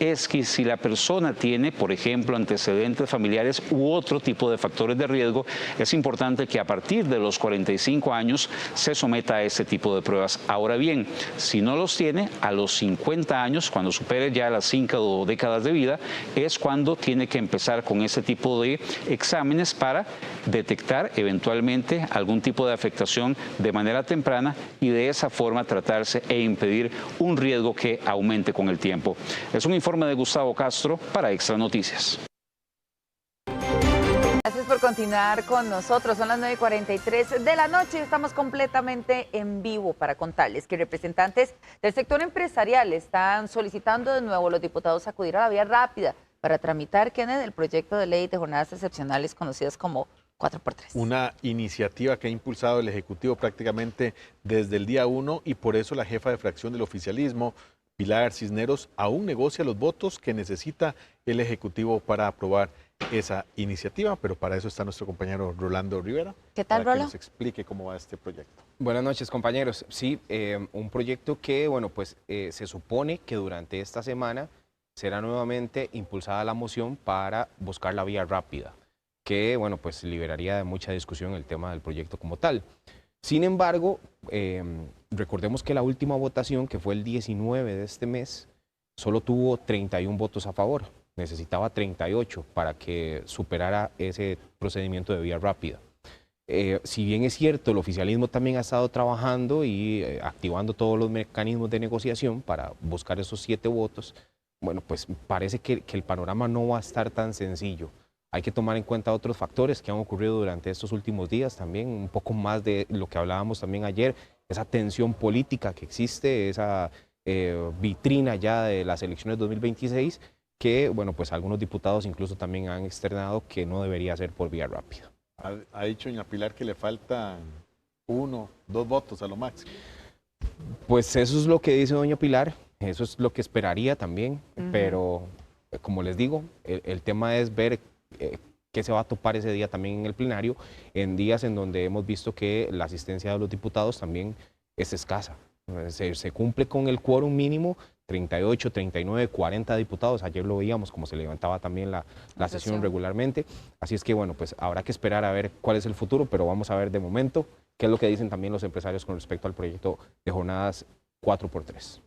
es que si la persona tiene, por ejemplo, antecedentes familiares u otro tipo de factores de riesgo, es importante que a partir de los 45 años se someta a este tipo de pruebas. Ahora bien, si no los tiene, a los 50 años, cuando supere ya las 5 décadas de vida, es cuando tiene que empezar con ese tipo de exámenes para detectar eventualmente algún tipo de afectación de manera temprana y de esa forma tratarse e impedir un riesgo que aumente con el tiempo. Es un informe de Gustavo Castro para Extra Noticias. Gracias por continuar con nosotros. Son las 9:43 de la noche y estamos completamente en vivo para contarles que representantes del sector empresarial están solicitando de nuevo a los diputados acudir a la vía rápida para tramitar, Kenneth, el proyecto de ley de jornadas excepcionales conocidas como 4x3. Una iniciativa que ha impulsado el Ejecutivo prácticamente desde el día 1 y por eso la jefa de fracción del oficialismo, Pilar Cisneros, aún negocia los votos que necesita el Ejecutivo para aprobar esa iniciativa, pero para eso está nuestro compañero Rolando Rivera. ¿Qué tal, Rolo? Para que nos explique cómo va este proyecto. Buenas noches, compañeros. Sí, un proyecto que, bueno, pues se supone que durante esta semana será nuevamente impulsada la moción para buscar la vía rápida, que, bueno, pues liberaría de mucha discusión el tema del proyecto como tal. Sin embargo, recordemos que la última votación, que fue el 19 de este mes, solo tuvo 31 votos a favor. Necesitaba 38 para que superara ese procedimiento de vía rápida. Si bien es cierto, el oficialismo también ha estado trabajando y activando todos los mecanismos de negociación para buscar esos 7 votos, bueno, pues parece que el panorama no va a estar tan sencillo. Hay que tomar en cuenta otros factores que han ocurrido durante estos últimos días también, un poco más de lo que hablábamos también ayer, esa tensión política que existe, esa vitrina ya de las elecciones 2026, que, bueno, pues algunos diputados incluso también han externado que no debería ser por vía rápida. Ha dicho doña Pilar que le faltan 1, 2 votos a lo máximo. Pues eso es lo que dice doña Pilar, eso es lo que esperaría también, pero como les digo, el tema es ver qué se va a topar ese día también en el plenario, en días en donde hemos visto que la asistencia de los diputados también es escasa. Se cumple con el quórum mínimo, 38, 39, 40 diputados, ayer lo veíamos como se levantaba también la sesión regularmente, así es que bueno, pues habrá que esperar a ver cuál es el futuro, pero vamos a ver de momento qué es lo que dicen también los empresarios con respecto al proyecto de jornadas 4x3.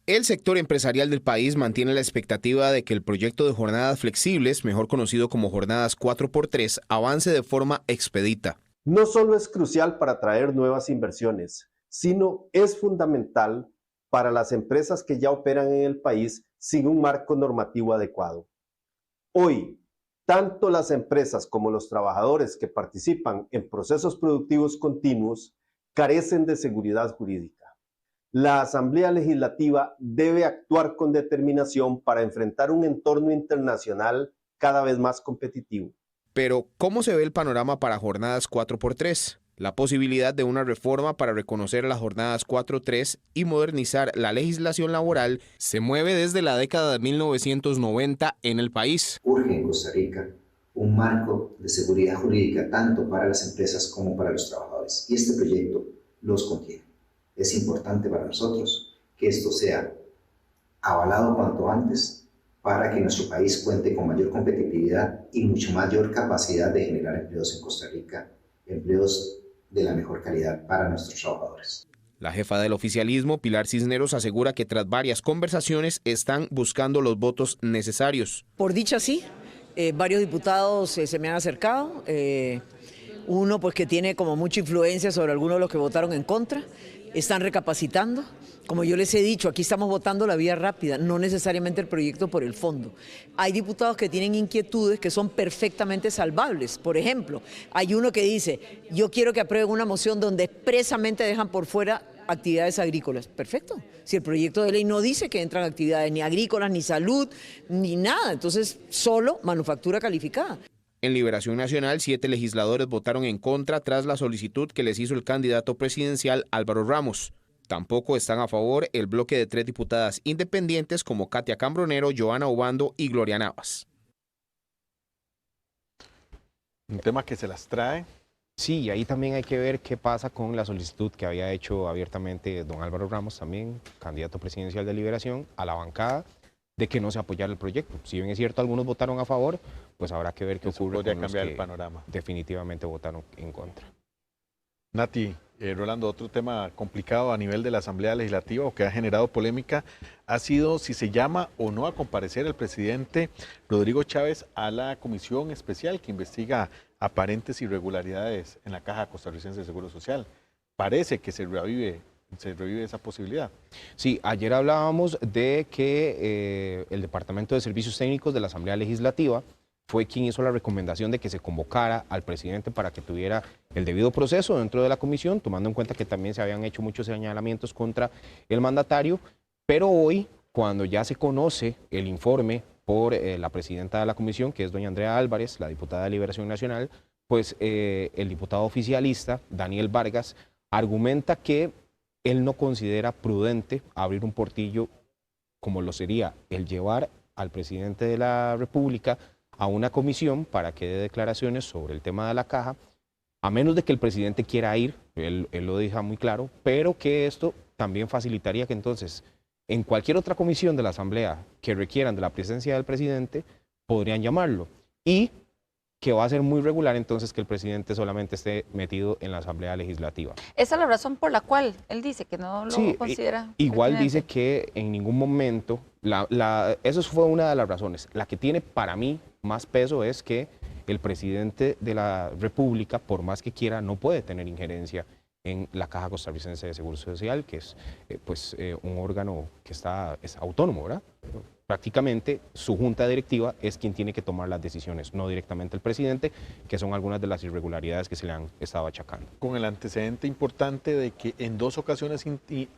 El sector empresarial del país mantiene la expectativa de que el proyecto de jornadas flexibles, mejor conocido como jornadas 4x3, avance de forma expedita. No solo es crucial para atraer nuevas inversiones, sino es fundamental para las empresas que ya operan en el país sin un marco normativo adecuado. Hoy, tanto las empresas como los trabajadores que participan en procesos productivos continuos carecen de seguridad jurídica. La Asamblea Legislativa debe actuar con determinación para enfrentar un entorno internacional cada vez más competitivo. Pero, ¿cómo se ve el panorama para jornadas 4x3? La posibilidad de una reforma para reconocer las jornadas 4-3 y modernizar la legislación laboral se mueve desde la década de 1990 en el país. Urge en Costa Rica un marco de seguridad jurídica tanto para las empresas como para los trabajadores, y este proyecto los contiene. Es importante para nosotros que esto sea avalado cuanto antes para que nuestro país cuente con mayor competitividad y mucho mayor capacidad de generar empleos en Costa Rica, empleos de la mejor calidad para nuestros trabajadores. La jefa del oficialismo, Pilar Cisneros, asegura que tras varias conversaciones están buscando los votos necesarios. Por dicha sí, varios diputados se me han acercado, uno pues que tiene como mucha influencia sobre algunos de los que votaron en contra, están recapacitando. Como yo les he dicho, aquí estamos votando la vía rápida, no necesariamente el proyecto por el fondo. Hay diputados que tienen inquietudes que son perfectamente salvables. Por ejemplo, hay uno que dice, yo quiero que aprueben una moción donde expresamente dejan por fuera actividades agrícolas. Perfecto. Si el proyecto de ley no dice que entran actividades ni agrícolas, ni salud, ni nada, entonces solo manufactura calificada. En Liberación Nacional, 7 legisladores votaron en contra tras la solicitud que les hizo el candidato presidencial Álvaro Ramos. Tampoco están a favor el bloque de 3 diputadas independientes como Katia Cambronero, Joana Obando y Gloria Navas. Un tema que se las trae. Sí, ahí también hay que ver qué pasa con la solicitud que había hecho abiertamente don Álvaro Ramos, también candidato presidencial de Liberación, a la bancada, de que no se apoyara el proyecto. Si bien es cierto, algunos votaron a favor, pues habrá que ver qué ocurre con los que el panorama. Definitivamente votaron en contra. Nati, Rolando, otro tema complicado a nivel de la Asamblea Legislativa o que ha generado polémica ha sido si se llama o no a comparecer el presidente Rodrigo Chávez a la comisión especial que investiga aparentes irregularidades en la Caja Costarricense de Seguro Social. Parece que se revive esa posibilidad. Sí, ayer hablábamos de que el Departamento de Servicios Técnicos de la Asamblea Legislativa fue quien hizo la recomendación de que se convocara al presidente para que tuviera el debido proceso dentro de la comisión, tomando en cuenta que también se habían hecho muchos señalamientos contra el mandatario, pero hoy, cuando ya se conoce el informe por la presidenta de la comisión, que es doña Andrea Álvarez, la diputada de Liberación Nacional, pues el diputado oficialista, Daniel Vargas, argumenta que él no considera prudente abrir un portillo como lo sería el llevar al presidente de la República a una comisión para que dé declaraciones sobre el tema de la caja, a menos de que el presidente quiera ir, él lo deja muy claro, pero que esto también facilitaría que entonces en cualquier otra comisión de la Asamblea que requieran de la presencia del presidente, podrían llamarlo. Y que va a ser muy regular entonces que el presidente solamente esté metido en la Asamblea Legislativa. Esa es la razón por la cual él dice que no lo considera. Igual pertinente. dice que en ningún momento, eso fue una de las razones. La que tiene para mí más peso es que el presidente de la República, por más que quiera, no puede tener injerencia en la Caja Costarricense de Seguro Social, que es un órgano que es autónomo, ¿verdad? Prácticamente su junta directiva es quien tiene que tomar las decisiones, no directamente el presidente, que son algunas de las irregularidades que se le han estado achacando. Con el antecedente importante de que en 2 ocasiones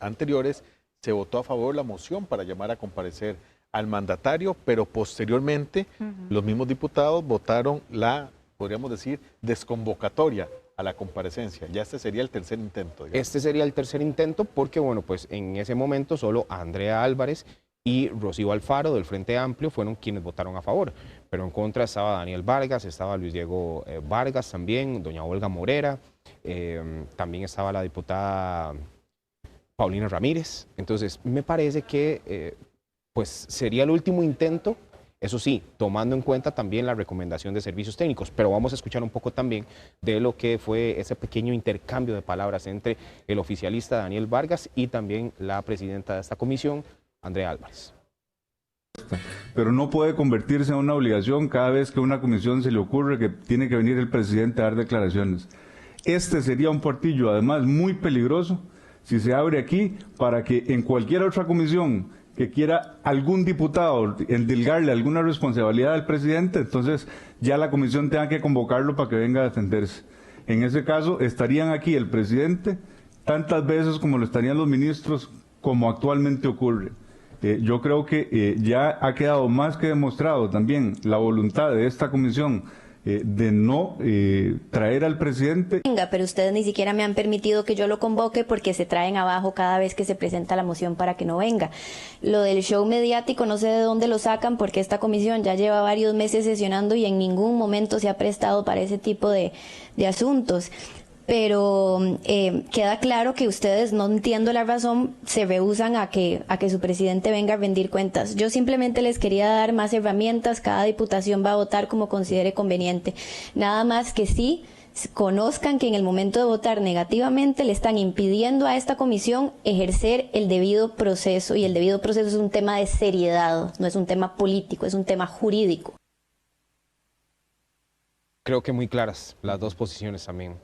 anteriores se votó a favor la moción para llamar a comparecer al mandatario, pero posteriormente los mismos diputados votaron la, podríamos decir, desconvocatoria a la comparecencia. Ya este sería el tercer intento. Digamos. Este sería el tercer intento porque, bueno, pues en ese momento solo Andrea Álvarez y Rocío Alfaro del Frente Amplio fueron quienes votaron a favor, pero en contra estaba Daniel Vargas, estaba Luis Diego Vargas también, doña Olga Morera, también estaba la diputada Paulina Ramírez. Entonces me parece que pues sería el último intento, eso sí, tomando en cuenta también la recomendación de servicios técnicos, pero vamos a escuchar un poco también de lo que fue ese pequeño intercambio de palabras entre el oficialista Daniel Vargas y también la presidenta de esta comisión, Andrea Álvarez. Pero no puede convertirse en una obligación cada vez que a una comisión se le ocurre que tiene que venir el presidente a dar declaraciones. Este sería un portillo además muy peligroso si se abre aquí para que en cualquier otra comisión que quiera algún diputado endilgarle alguna responsabilidad al presidente, entonces ya la comisión tenga que convocarlo para que venga a defenderse. En ese caso estarían aquí el presidente tantas veces como lo estarían los ministros, como actualmente ocurre. Yo creo que ya ha quedado más que demostrado también la voluntad de esta comisión de no traer al presidente. Venga, pero ustedes ni siquiera me han permitido que yo lo convoque porque se traen abajo cada vez que se presenta la moción para que no venga. Lo del show mediático no sé de dónde lo sacan porque esta comisión ya lleva varios meses sesionando y en ningún momento se ha prestado para ese tipo de asuntos. Pero queda claro que ustedes, no entiendo la razón, se rehúsan a que su presidente venga a rendir cuentas. Yo simplemente les quería dar más herramientas, cada diputación va a votar como considere conveniente. Nada más que sí conozcan que en el momento de votar negativamente le están impidiendo a esta comisión ejercer el debido proceso, y el debido proceso es un tema de seriedad, no es un tema político, es un tema jurídico. Creo que muy claras las dos posiciones también.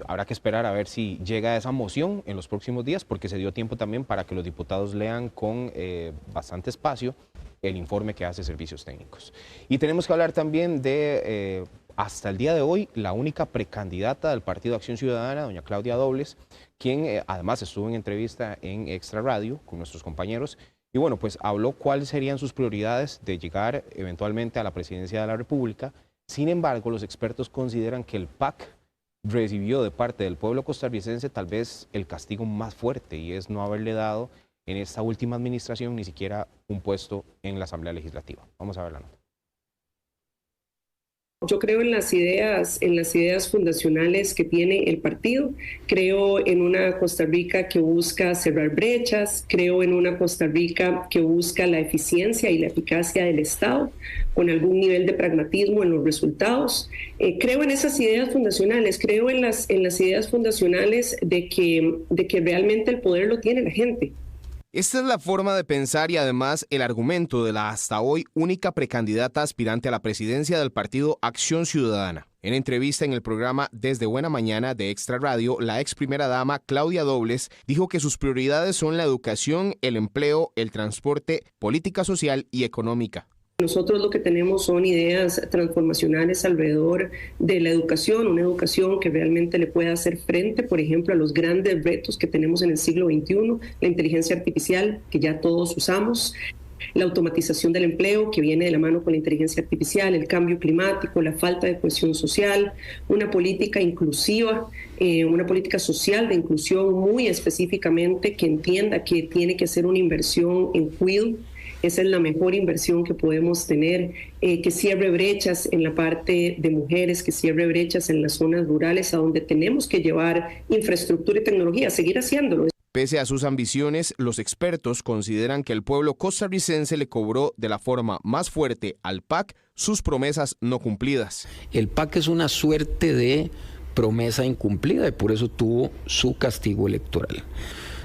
Habrá que esperar a ver si llega esa moción en los próximos días, porque se dio tiempo también para que los diputados lean con bastante espacio el informe que hace Servicios Técnicos. Y tenemos que hablar también de, hasta el día de hoy, la única precandidata del Partido Acción Ciudadana, doña Claudia Dobles, quien además estuvo en entrevista en Extra Radio con nuestros compañeros, y bueno, pues habló cuáles serían sus prioridades de llegar eventualmente a la presidencia de la República. Sin embargo, los expertos consideran que el PAC recibió de parte del pueblo costarricense tal vez el castigo más fuerte, y es no haberle dado en esta última administración ni siquiera un puesto en la Asamblea Legislativa. Vamos a ver la nota. Yo creo en las ideas fundacionales que tiene el partido. Creo en una Costa Rica que busca cerrar brechas. Creo en una Costa Rica que busca la eficiencia y la eficacia del Estado, con algún nivel de pragmatismo en los resultados. Creo en esas ideas fundacionales. Creo en las ideas fundacionales de que realmente el poder lo tiene la gente. Esta es la forma de pensar y además el argumento de la hasta hoy única precandidata aspirante a la presidencia del Partido Acción Ciudadana. En entrevista en el programa Desde Buena Mañana de Extra Radio, la ex primera dama Claudia Dobles dijo que sus prioridades son la educación, el empleo, el transporte, política social y económica. Nosotros lo que tenemos son ideas transformacionales alrededor de la educación, una educación que realmente le pueda hacer frente, por ejemplo, a los grandes retos que tenemos en el siglo XXI, la inteligencia artificial, que ya todos usamos, la automatización del empleo, que viene de la mano con la inteligencia artificial, el cambio climático, la falta de cohesión social, una política inclusiva, una política social de inclusión muy específicamente que entienda que tiene que ser una inversión en cuidado. Esa es la mejor inversión que podemos tener, que cierre brechas en la parte de mujeres, que cierre brechas en las zonas rurales a donde tenemos que llevar infraestructura y tecnología, seguir haciéndolo. Pese a sus ambiciones, los expertos consideran que el pueblo costarricense le cobró de la forma más fuerte al PAC sus promesas no cumplidas. El PAC es una suerte de promesa incumplida y por eso tuvo su castigo electoral.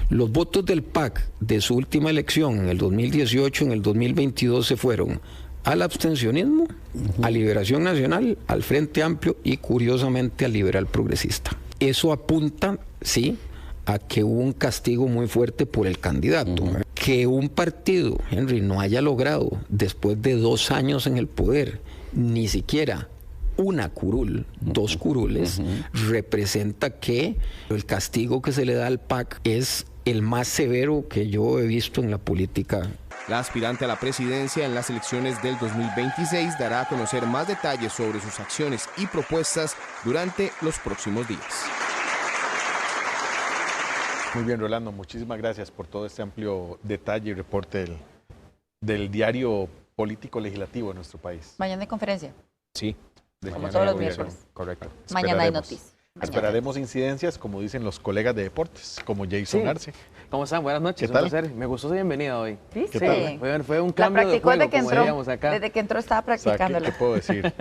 Los votos del PAC de su última elección en el 2018, en el 2022 se fueron al abstencionismo, a Liberación Nacional, al Frente Amplio y curiosamente al Liberal Progresista. Eso apunta, sí, a que hubo un castigo muy fuerte por el candidato. Que un partido, Henry, no haya logrado después de 2 años en el poder, ni siquiera una curul, 2 curules, representa que el castigo que se le da al PAC es el más severo que yo he visto en la política. La aspirante a la presidencia en las elecciones del 2026 dará a conocer más detalles sobre sus acciones y propuestas durante los próximos días. Muy bien, Rolando, muchísimas gracias por todo este amplio detalle y reporte del diario político legislativo de nuestro país. Mañana hay conferencia. Sí. Como todos los miércoles. Correcto. Mañana hay noticias. Esperaremos incidencias, como dicen los colegas de deportes, como Jason Arce. ¿Cómo están? Buenas noches. ¿Qué tal? Un placer. Me gustó su bienvenida hoy. ¿Viste? ¿Qué tal? Fue un cambio de juego, como diríamos acá. Desde que entró estaba practicándola. ¿Qué puedo decir?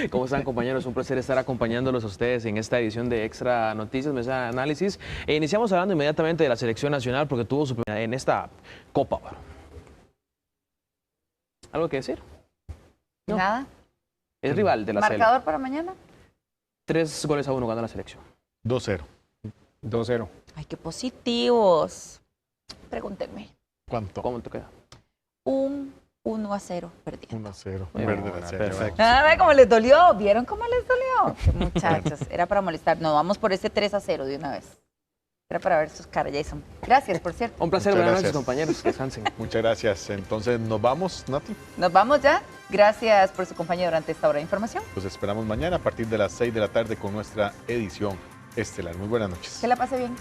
¿Cómo están, compañeros? Un placer estar acompañándolos a ustedes en esta edición de Extra Noticias, Mesa de Análisis. Iniciamos hablando inmediatamente de la selección nacional porque tuvo su primera en esta Copa. ¿Algo que decir? No. Nada. Es rival de la selección. ¿Marcador para mañana? 3-1 gana la selección. 2-0. 2-0. Ay, qué positivos. Pregúntenme. ¿Cuánto? ¿Cómo te queda? 1-0 perdiendo. 1-0. Perfecto. Ve cómo les dolió. ¿Vieron cómo les dolió? Muchachos, era para molestar. Nos vamos por ese 3-0 de una vez. Era para ver sus caras, Jason. Gracias, por cierto. Un placer, Muchas buenas noches, gracias. compañeros. Descansen. Muchas gracias. Entonces, ¿nos vamos, Nati? Nos vamos ya. Gracias por su compañía durante esta hora de información. Los esperamos mañana a partir de las 6 de la tarde con nuestra edición estelar. Muy buenas noches. Que la pase bien.